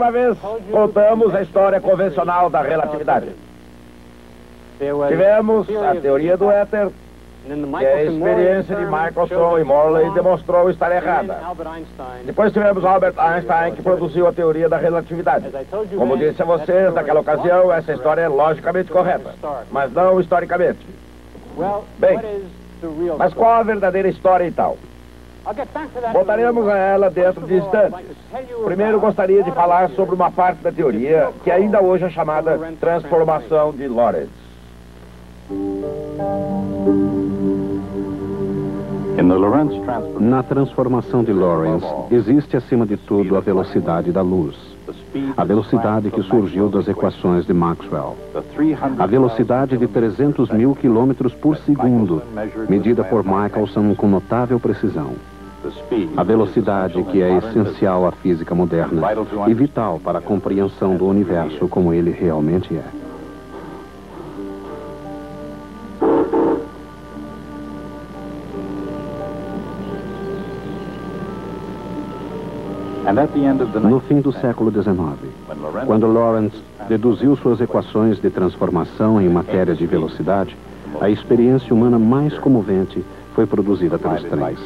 uma vez contamos a história convencional da relatividade. Tivemos a teoria do éter, que a experiência de Michelson e Morley demonstrou estar errada. Depois tivemos Albert Einstein, que produziu a teoria da relatividade. Como disse a vocês, naquela ocasião, essa história é logicamente correta, mas não historicamente. Bem, mas qual a verdadeira história então? Voltaremos a ela dentro de instantes. Primeiro gostaria de falar sobre uma parte da teoria que ainda hoje é chamada transformação de Lorentz. Na transformação de Lorentz, existe acima de tudo a velocidade da luz. A velocidade que surgiu das equações de Maxwell. A velocidade de 300 mil quilômetros por segundo, medida por Michelson com notável precisão. A velocidade que é essencial à física moderna e vital para a compreensão do universo como ele realmente é. No fim do século XIX, quando Lorentz deduziu suas equações de transformação em matéria de velocidade, a experiência humana mais comovente foi produzida pelos trens.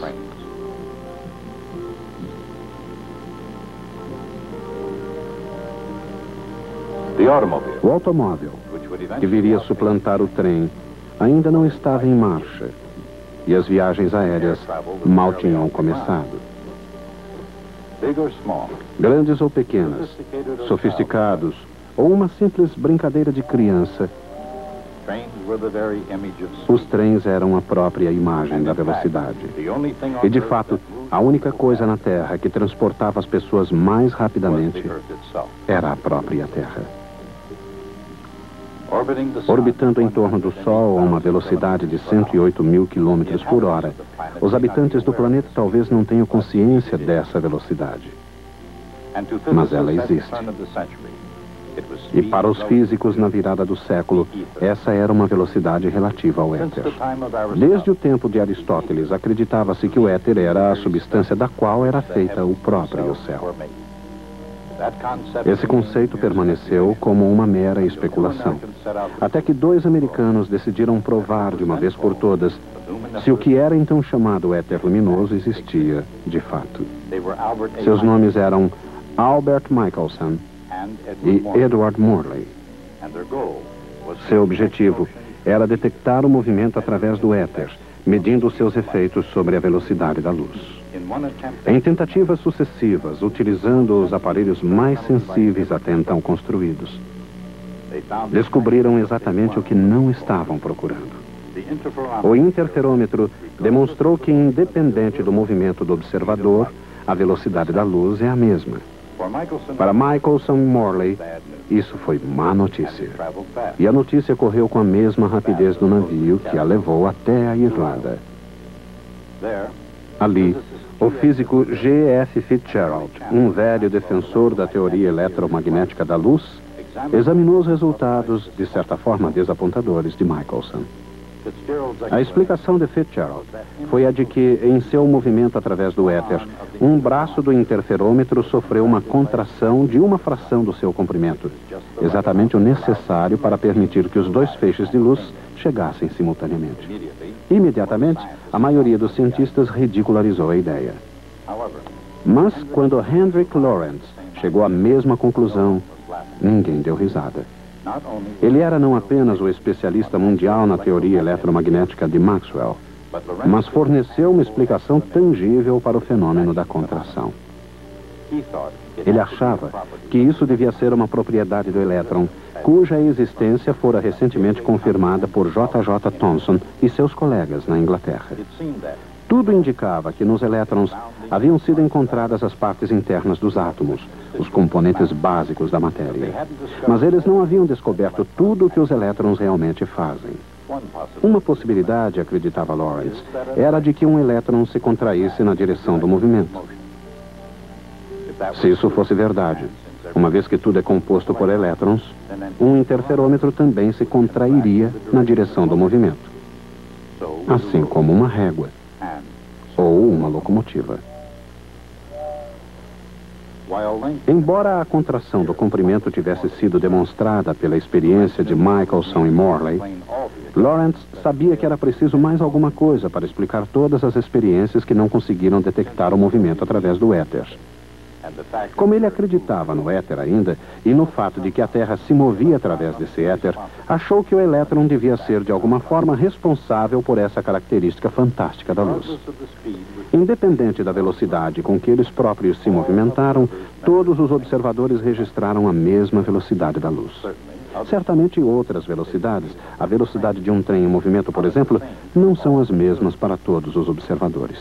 O automóvel, que viria a suplantar o trem, ainda não estava em marcha, e as viagens aéreas mal tinham começado. Grandes ou pequenas, sofisticados ou uma simples brincadeira de criança, os trens eram a própria imagem da velocidade. E, de fato, a única coisa na Terra que transportava as pessoas mais rapidamente era a própria Terra. Orbitando em torno do Sol a uma velocidade de 108 mil quilômetros por hora, os habitantes do planeta talvez não tenham consciência dessa velocidade. Mas ela existe. E para os físicos na virada do século, essa era uma velocidade relativa ao éter. Desde o tempo de Aristóteles, acreditava-se que o éter era a substância da qual era feita o próprio céu. Esse conceito permaneceu como uma mera especulação, até que dois americanos decidiram provar de uma vez por todas se o que era então chamado éter luminoso existia de fato. Seus nomes eram Albert Michelson e Edward Morley. Seu objetivo era detectar o movimento através do éter, medindo seus efeitos sobre a velocidade da luz. Em tentativas sucessivas, utilizando os aparelhos mais sensíveis até então construídos, descobriram exatamente o que não estavam procurando. O interferômetro demonstrou que, independente do movimento do observador, a velocidade da luz é a mesma. Para Michelson e Morley, isso foi má notícia. E a notícia correu com a mesma rapidez do navio que a levou até a Irlanda. Ali, o físico G.F. Fitzgerald, um velho defensor da teoria eletromagnética da luz, examinou os resultados, de certa forma desapontadores, de Michelson. A explicação de Fitzgerald foi a de que, em seu movimento através do éter, um braço do interferômetro sofreu uma contração de uma fração do seu comprimento, exatamente o necessário para permitir que os dois feixes de luz chegassem simultaneamente. Imediatamente, a maioria dos cientistas ridicularizou a ideia. Mas, quando Hendrik Lorentz chegou à mesma conclusão, ninguém deu risada. Ele era não apenas o especialista mundial na teoria eletromagnética de Maxwell, mas forneceu uma explicação tangível para o fenômeno da contração. Ele achava que isso devia ser uma propriedade do elétron, cuja existência fora recentemente confirmada por J.J. Thomson e seus colegas na Inglaterra. Tudo indicava que nos elétrons haviam sido encontradas as partes internas dos átomos, os componentes básicos da matéria. Mas eles não haviam descoberto tudo o que os elétrons realmente fazem. Uma possibilidade, acreditava Lorentz, era de que um elétron se contraísse na direção do movimento. Se isso fosse verdade, uma vez que tudo é composto por elétrons, um interferômetro também se contrairia na direção do movimento, assim como uma régua ou uma locomotiva. Embora a contração do comprimento tivesse sido demonstrada pela experiência de Michelson e Morley, Lorentz sabia que era preciso mais alguma coisa para explicar todas as experiências que não conseguiram detectar o movimento através do éter. Como ele acreditava no éter ainda, e no fato de que a Terra se movia através desse éter, achou que o elétron devia ser de alguma forma responsável por essa característica fantástica da luz. Independente da velocidade com que eles próprios se movimentaram, todos os observadores registraram a mesma velocidade da luz. Certamente outras velocidades, a velocidade de um trem em movimento, por exemplo, não são as mesmas para todos os observadores.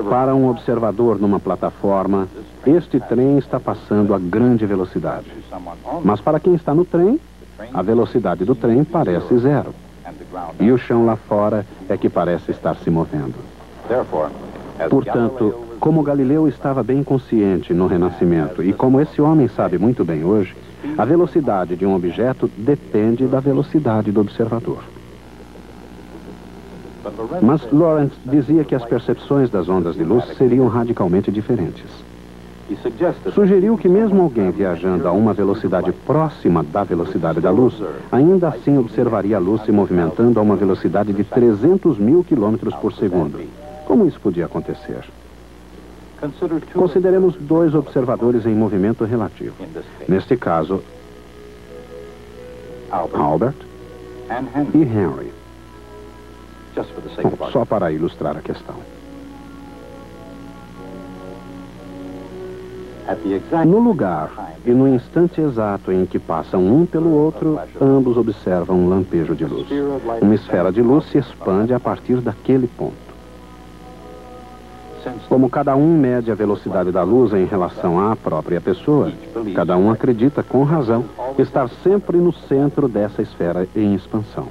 Para um observador numa plataforma, este trem está passando a grande velocidade. Mas para quem está no trem, a velocidade do trem parece zero. E o chão lá fora é que parece estar se movendo. Portanto, como Galileu estava bem consciente no Renascimento, e como esse homem sabe muito bem hoje, a velocidade de um objeto depende da velocidade do observador. Mas Lorentz dizia que as percepções das ondas de luz seriam radicalmente diferentes. Sugeriu que mesmo alguém viajando a uma velocidade próxima da velocidade da luz, ainda assim observaria a luz se movimentando a uma velocidade de 300.000 km por segundo. Como isso podia acontecer? Consideremos dois observadores em movimento relativo. Neste caso, Albert e Henry. Bom, só para ilustrar a questão. No lugar e no instante exato em que passam um pelo outro, ambos observam um lampejo de luz. Uma esfera de luz se expande a partir daquele ponto. Como cada um mede a velocidade da luz em relação à própria pessoa, cada um acredita, com razão, estar sempre no centro dessa esfera em expansão,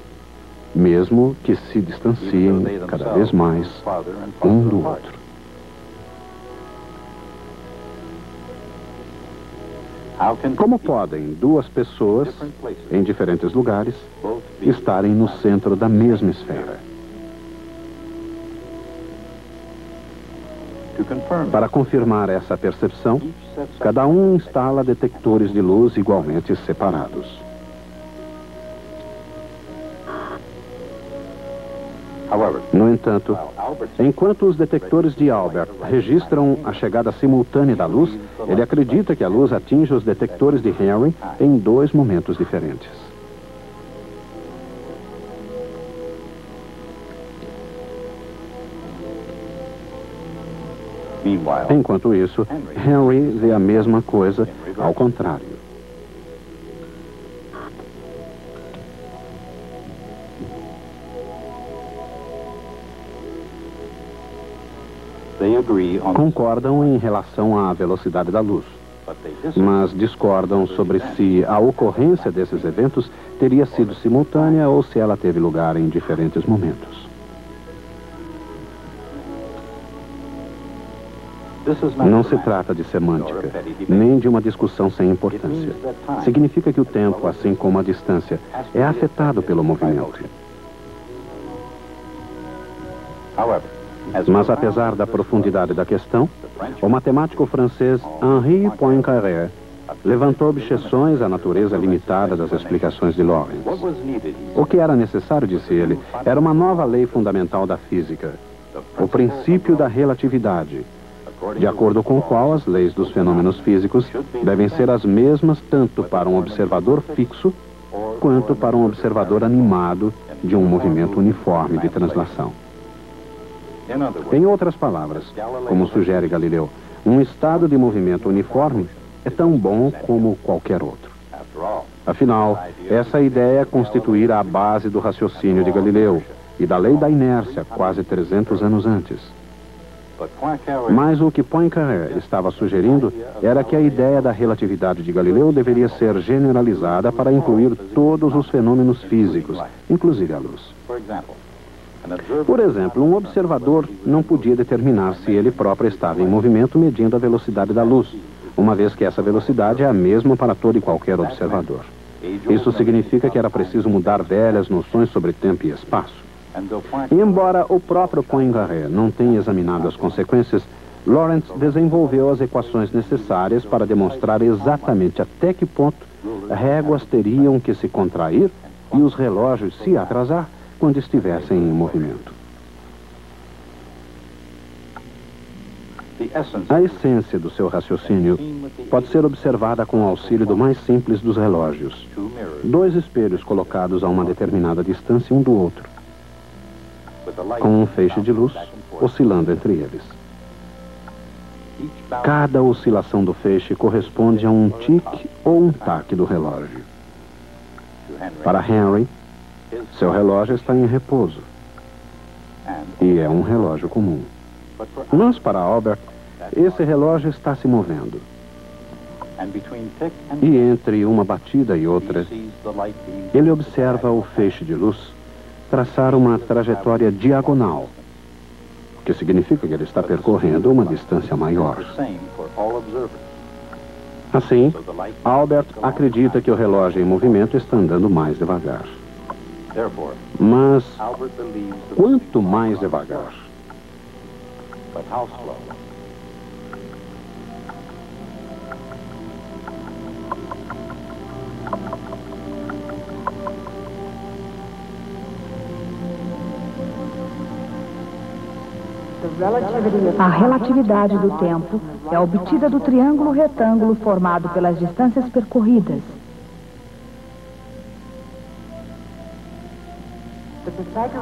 mesmo que se distanciem cada vez mais um do outro. Como podem duas pessoas, em diferentes lugares, estarem no centro da mesma esfera? Para confirmar essa percepção, cada um instala detectores de luz igualmente separados. No entanto, enquanto os detectores de Albert registram a chegada simultânea da luz, ele acredita que a luz atinge os detectores de Henry em dois momentos diferentes. Enquanto isso, Henry vê a mesma coisa ao contrário. Concordam em relação à velocidade da luz, mas discordam sobre se a ocorrência desses eventos teria sido simultânea ou se ela teve lugar em diferentes momentos. Não se trata de semântica, nem de uma discussão sem importância. Significa que o tempo, assim como a distância, é afetado pelo movimento. Mas apesar da profundidade da questão, o matemático francês Henri Poincaré levantou objeções à natureza limitada das explicações de Lorentz. O que era necessário, disse ele, era uma nova lei fundamental da física, o princípio da relatividade, de acordo com o qual as leis dos fenômenos físicos devem ser as mesmas tanto para um observador fixo quanto para um observador animado de um movimento uniforme de translação. Em outras palavras, como sugere Galileu, um estado de movimento uniforme é tão bom como qualquer outro. Afinal, essa ideia constituíra a base do raciocínio de Galileu e da lei da inércia quase 300 anos antes. Mas o que Poincaré estava sugerindo era que a ideia da relatividade de Galileu deveria ser generalizada para incluir todos os fenômenos físicos, inclusive a luz. Por exemplo, um observador não podia determinar se ele próprio estava em movimento medindo a velocidade da luz, uma vez que essa velocidade é a mesma para todo e qualquer observador. Isso significa que era preciso mudar velhas noções sobre tempo e espaço. E embora o próprio Poincaré não tenha examinado as consequências, Lorentz desenvolveu as equações necessárias para demonstrar exatamente até que ponto réguas teriam que se contrair e os relógios se atrasar quando estivessem em movimento. A essência do seu raciocínio pode ser observada com o auxílio do mais simples dos relógios: 2 espelhos colocados a uma determinada distância um do outro, com um feixe de luz oscilando entre eles. Cada oscilação do feixe corresponde a um tique ou um taque do relógio. Para Henry, seu relógio está em repouso e é um relógio comum. Mas para Albert, esse relógio está se movendo. E entre uma batida e outra, ele observa o feixe de luz traçar uma trajetória diagonal, o que significa que ele está percorrendo uma distância maior. Assim, Albert acredita que o relógio em movimento está andando mais devagar. Mas quanto mais devagar? A relatividade do tempo é obtida do triângulo retângulo formado pelas distâncias percorridas.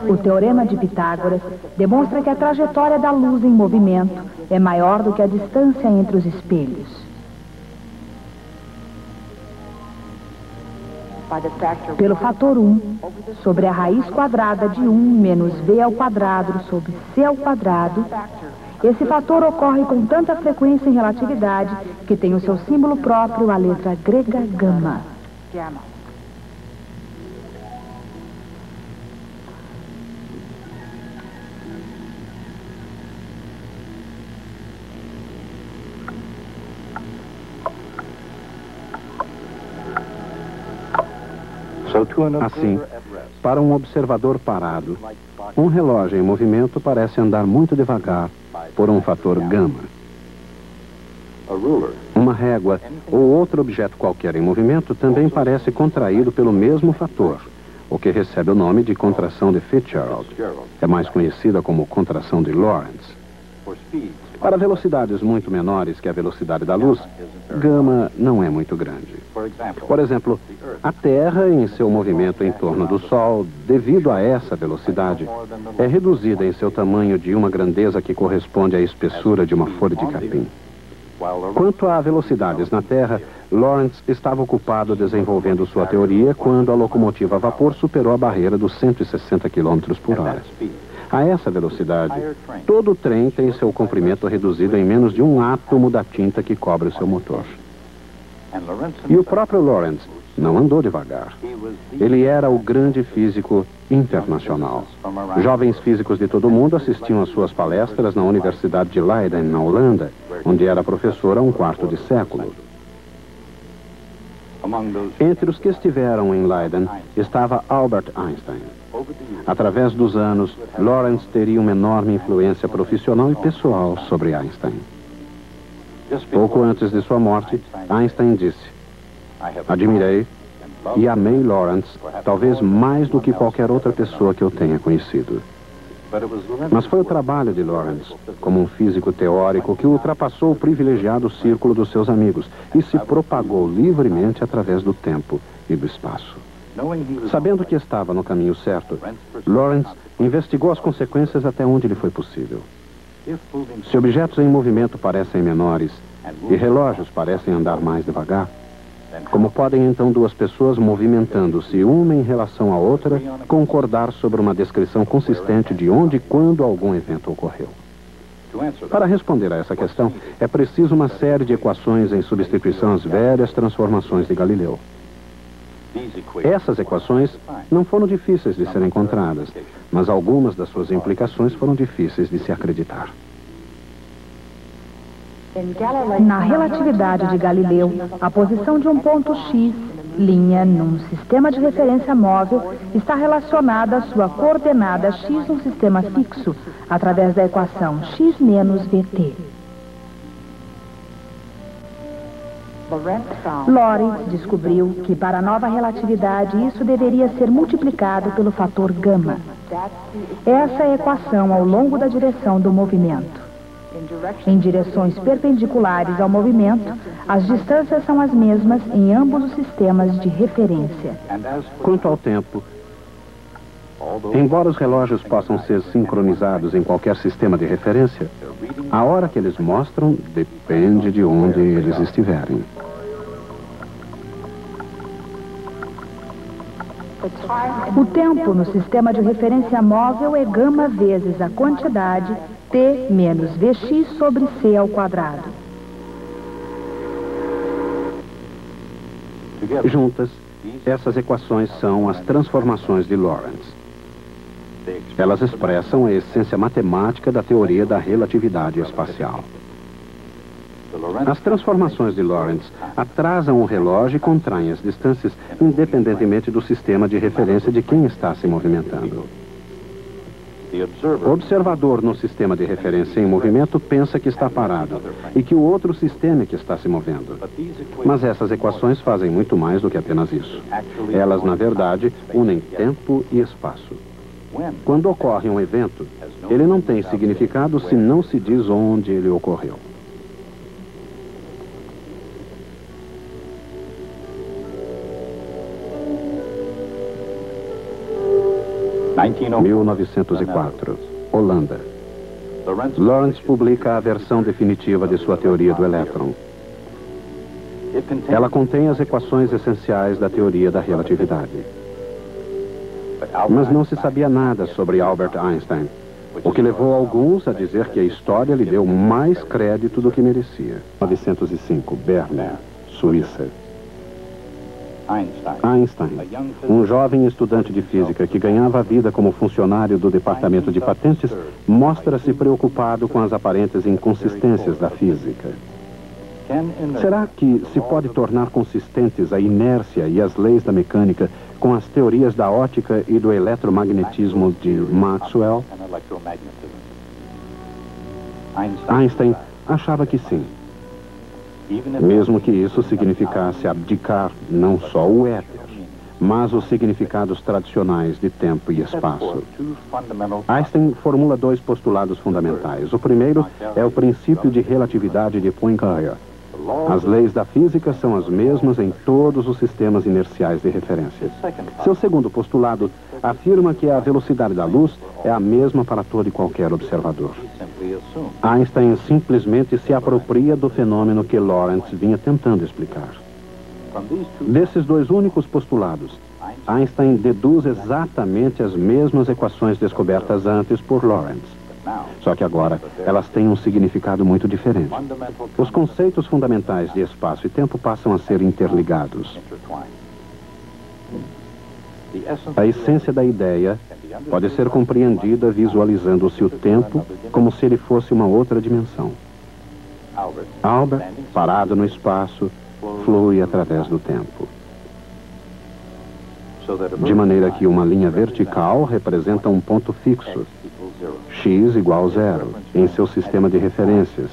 O teorema de Pitágoras demonstra que a trajetória da luz em movimento é maior do que a distância entre os espelhos. Pelo fator 1, sobre a raiz quadrada de 1 menos v ao quadrado sobre c ao quadrado, esse fator ocorre com tanta frequência em relatividade que tem o seu símbolo próprio, a letra grega gama. Assim, para um observador parado, um relógio em movimento parece andar muito devagar por um fator gama. Uma régua ou outro objeto qualquer em movimento também parece contraído pelo mesmo fator, o que recebe o nome de contração de Fitzgerald. É mais conhecida como contração de Lorentz. Para velocidades muito menores que a velocidade da luz, gama não é muito grande. Por exemplo, a Terra, em seu movimento em torno do Sol, devido a essa velocidade, é reduzida em seu tamanho de uma grandeza que corresponde à espessura de uma folha de capim. Quanto a velocidades na Terra, Lorentz estava ocupado desenvolvendo sua teoria quando a locomotiva a vapor superou a barreira dos 160 km por hora. A essa velocidade, todo o trem tem seu comprimento reduzido em menos de um átomo da tinta que cobre o seu motor. E o próprio Lorentz não andou devagar. Ele era o grande físico internacional. Jovens físicos de todo o mundo assistiam às suas palestras na Universidade de Leiden, na Holanda, onde era professor há um quarto de século. Entre os que estiveram em Leiden estava Albert Einstein. Através dos anos, Lorentz teria uma enorme influência profissional e pessoal sobre Einstein. Pouco antes de sua morte, Einstein disse: "Admirei e amei Lorentz, talvez mais do que qualquer outra pessoa que eu tenha conhecido." Mas foi o trabalho de Lorentz, como um físico teórico, que ultrapassou o privilegiado círculo dos seus amigos e se propagou livremente através do tempo e do espaço. Sabendo que estava no caminho certo, Lorentz investigou as consequências até onde lhe foi possível. Se objetos em movimento parecem menores e relógios parecem andar mais devagar, como podem então duas pessoas movimentando-se uma em relação à outra concordar sobre uma descrição consistente de onde e quando algum evento ocorreu? Para responder a essa questão, é preciso uma série de equações em substituição às velhas transformações de Galileu. Essas equações não foram difíceis de serem encontradas, mas algumas das suas implicações foram difíceis de se acreditar. Na relatividade de Galileu, a posição de um ponto X Linha num sistema de referência móvel está relacionada à sua coordenada x num sistema fixo, através da equação x menos vt. Lorentz descobriu que para a nova relatividade isso deveria ser multiplicado pelo fator gama. Essa é a equação ao longo da direção do movimento. Em direções perpendiculares ao movimento, as distâncias são as mesmas em ambos os sistemas de referência. Quanto ao tempo, embora os relógios possam ser sincronizados em qualquer sistema de referência, a hora que eles mostram depende de onde eles estiverem. O tempo no sistema de referência móvel é gama vezes a quantidade t menos vx sobre c ao quadrado. Juntas, essas equações são as transformações de Lorentz. Elas expressam a essência matemática da teoria da relatividade espacial. As transformações de Lorentz atrasam o relógio e contraem as distâncias independentemente do sistema de referência de quem está se movimentando. O observador no sistema de referência em movimento pensa que está parado e que o outro sistema é que está se movendo. Mas essas equações fazem muito mais do que apenas isso. Elas, na verdade, unem tempo e espaço. Quando ocorre um evento, ele não tem significado se não se diz onde ele ocorreu. Em 1904, Holanda. Lorentz publica a versão definitiva de sua teoria do elétron. Ela contém as equações essenciais da teoria da relatividade. Mas não se sabia nada sobre Albert Einstein, o que levou alguns a dizer que a história lhe deu mais crédito do que merecia. 1905, Berna, Suíça. Einstein, um jovem estudante de física que ganhava a vida como funcionário do Departamento de Patentes, mostra-se preocupado com as aparentes inconsistências da física. Será que se pode tornar consistentes a inércia e as leis da mecânica com as teorias da ótica e do eletromagnetismo de Maxwell? Einstein achava que sim. Mesmo que isso significasse abdicar não só o éter, mas os significados tradicionais de tempo e espaço. Einstein formula dois postulados fundamentais. O primeiro é o princípio de relatividade de Poincare. As leis da física são as mesmas em todos os sistemas inerciais de referência. Seu segundo postulado afirma que a velocidade da luz é a mesma para todo e qualquer observador. Einstein simplesmente se apropria do fenômeno que Lorentz vinha tentando explicar. Desses dois únicos postulados, Einstein deduz exatamente as mesmas equações descobertas antes por Lorentz. Só que agora elas têm um significado muito diferente. Os conceitos fundamentais de espaço e tempo passam a ser interligados. A essência da ideia pode ser compreendida visualizando-se o tempo como se ele fosse uma outra dimensão. Albert, parado no espaço, flui através do tempo. De maneira que uma linha vertical representa um ponto fixo, x igual 0, em seu sistema de referências.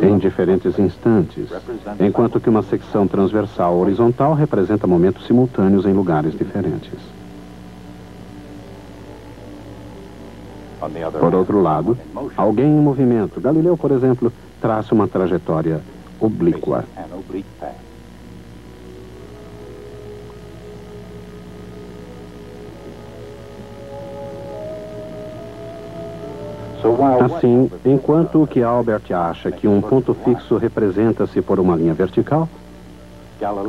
Em diferentes instantes, enquanto que uma secção transversal horizontal representa momentos simultâneos em lugares diferentes. Por outro lado, alguém em movimento, Galileu, por exemplo, traça uma trajetória oblíqua. Assim, enquanto que Albert acha que um ponto fixo representa-se por uma linha vertical,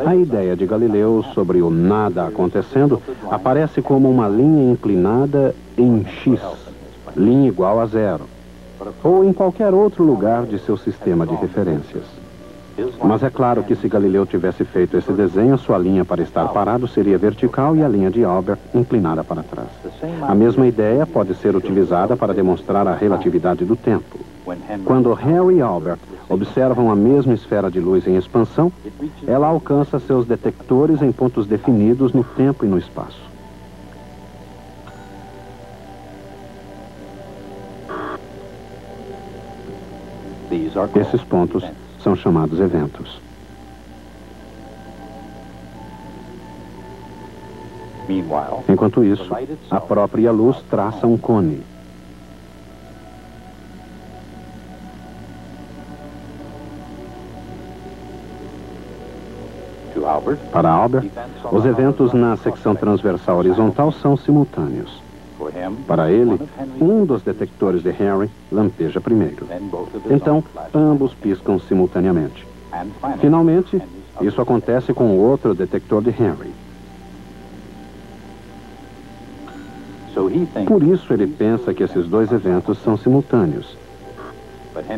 a ideia de Galileu sobre o nada acontecendo aparece como uma linha inclinada em x, linha igual a 0, ou em qualquer outro lugar de seu sistema de referências. Mas é claro que se Galileu tivesse feito esse desenho, sua linha para estar parado seria vertical e a linha de Albert inclinada para trás. A mesma ideia pode ser utilizada para demonstrar a relatividade do tempo. Quando Harry Albert observam a mesma esfera de luz em expansão, ela alcança seus detectores em pontos definidos no tempo e no espaço. Esses pontos são chamados eventos. Enquanto isso, a própria luz traça um cone. Para Albert, os eventos na secção transversal horizontal são simultâneos. Para ele, um dos detectores de Henry lampeja primeiro. Então, ambos piscam simultaneamente. Finalmente, isso acontece com o outro detector de Henry. Por isso ele pensa que esses dois eventos são simultâneos.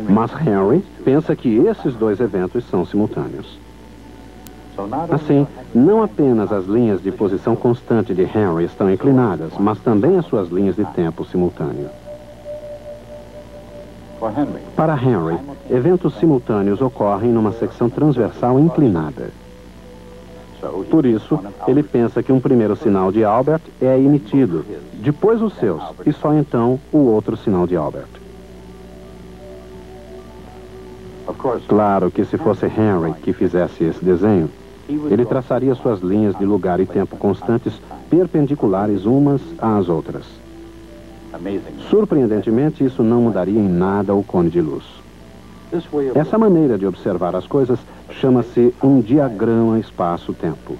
Mas Henry pensa que esses dois eventos são simultâneos. Assim, não apenas as linhas de posição constante de Henry estão inclinadas, mas também as suas linhas de tempo simultâneo. Para Henry, eventos simultâneos ocorrem numa secção transversal inclinada. Por isso, ele pensa que um primeiro sinal de Albert é emitido, depois os seus, e só então o outro sinal de Albert. Claro que se fosse Henry que fizesse esse desenho, ele traçaria suas linhas de lugar e tempo constantes perpendiculares umas às outras. Surpreendentemente, isso não mudaria em nada o cone de luz. Essa maneira de observar as coisas chama-se um diagrama espaço-tempo.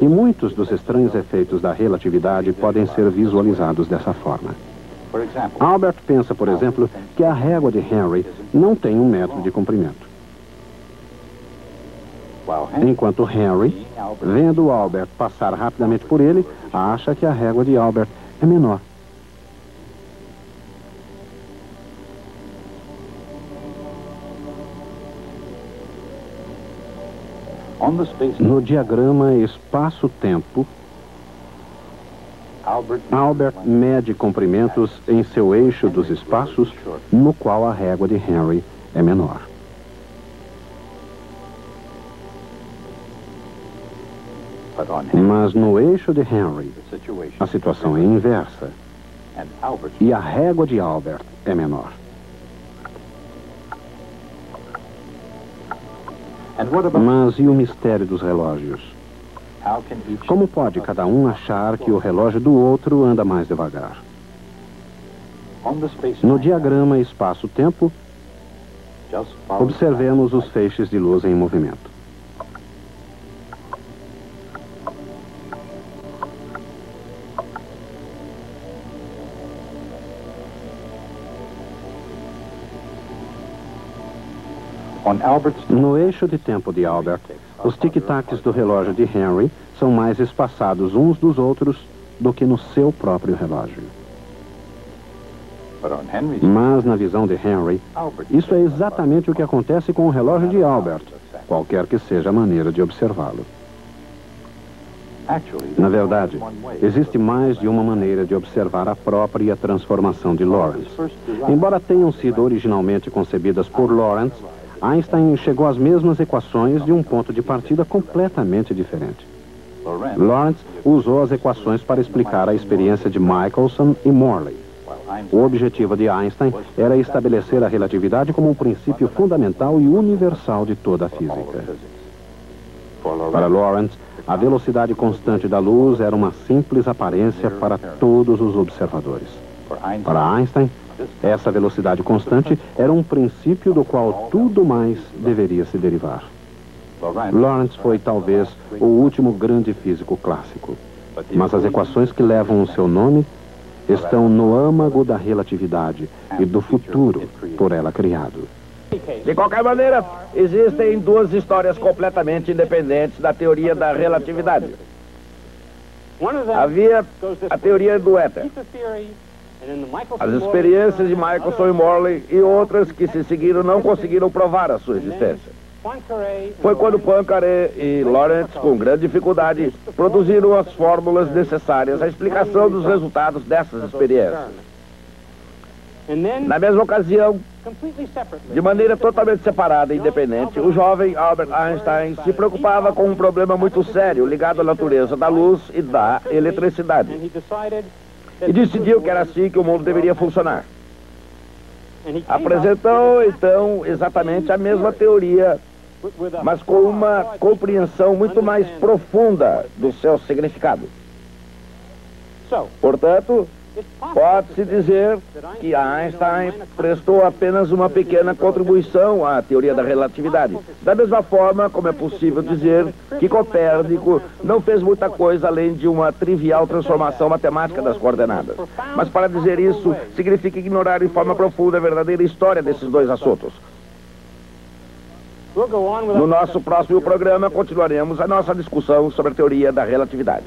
E muitos dos estranhos efeitos da relatividade podem ser visualizados dessa forma. Albert pensa, por exemplo, que a régua de Henry não tem 1 metro de comprimento. Enquanto Henry, vendo Albert passar rapidamente por ele, acha que a régua de Albert é menor. No diagrama espaço-tempo, Albert mede comprimentos em seu eixo dos espaços, no qual a régua de Henry é menor. Mas no eixo de Henry, a situação é inversa, e a régua de Albert é menor. Mas e o mistério dos relógios? Como pode cada um achar que o relógio do outro anda mais devagar? No diagrama espaço-tempo, observemos os feixes de luz em movimento. No eixo de tempo de Albert, os tic-tacs do relógio de Henry são mais espaçados uns dos outros do que no seu próprio relógio. Mas na visão de Henry, isso é exatamente o que acontece com o relógio de Albert, qualquer que seja a maneira de observá-lo. Na verdade, existe mais de uma maneira de observar a própria transformação de Lorentz. Embora tenham sido originalmente concebidas por Lorentz, Einstein chegou às mesmas equações de um ponto de partida completamente diferente. Lorentz usou as equações para explicar a experiência de Michelson e Morley. O objetivo de Einstein era estabelecer a relatividade como um princípio fundamental e universal de toda a física. Para Lorentz, a velocidade constante da luz era uma simples aparência para todos os observadores. Para Einstein, essa velocidade constante era um princípio do qual tudo mais deveria se derivar. Lorentz foi talvez o último grande físico clássico, mas as equações que levam o seu nome estão no âmago da relatividade e do futuro por ela criado. De qualquer maneira, existem duas histórias completamente independentes da teoria da relatividade. Havia a teoria do éter, as experiências de Michelson e Morley e outras que se seguiram não conseguiram provar a sua existência. Foi quando Poincaré e Lorentz, com grande dificuldade, produziram as fórmulas necessárias à explicação dos resultados dessas experiências. Na mesma ocasião, de maneira totalmente separada e independente, o jovem Albert Einstein se preocupava com um problema muito sério ligado à natureza da luz e da eletricidade. E decidiu que era assim que o mundo deveria funcionar. Apresentou, então, exatamente a mesma teoria, mas com uma compreensão muito mais profunda do seu significado. Portanto, pode-se dizer que Einstein prestou apenas uma pequena contribuição à teoria da relatividade. Da mesma forma como é possível dizer que Copérnico não fez muita coisa além de uma trivial transformação matemática das coordenadas. Mas para dizer isso, significa ignorar em forma profunda a verdadeira história desses dois assuntos. No nosso próximo programa, continuaremos a nossa discussão sobre a teoria da relatividade.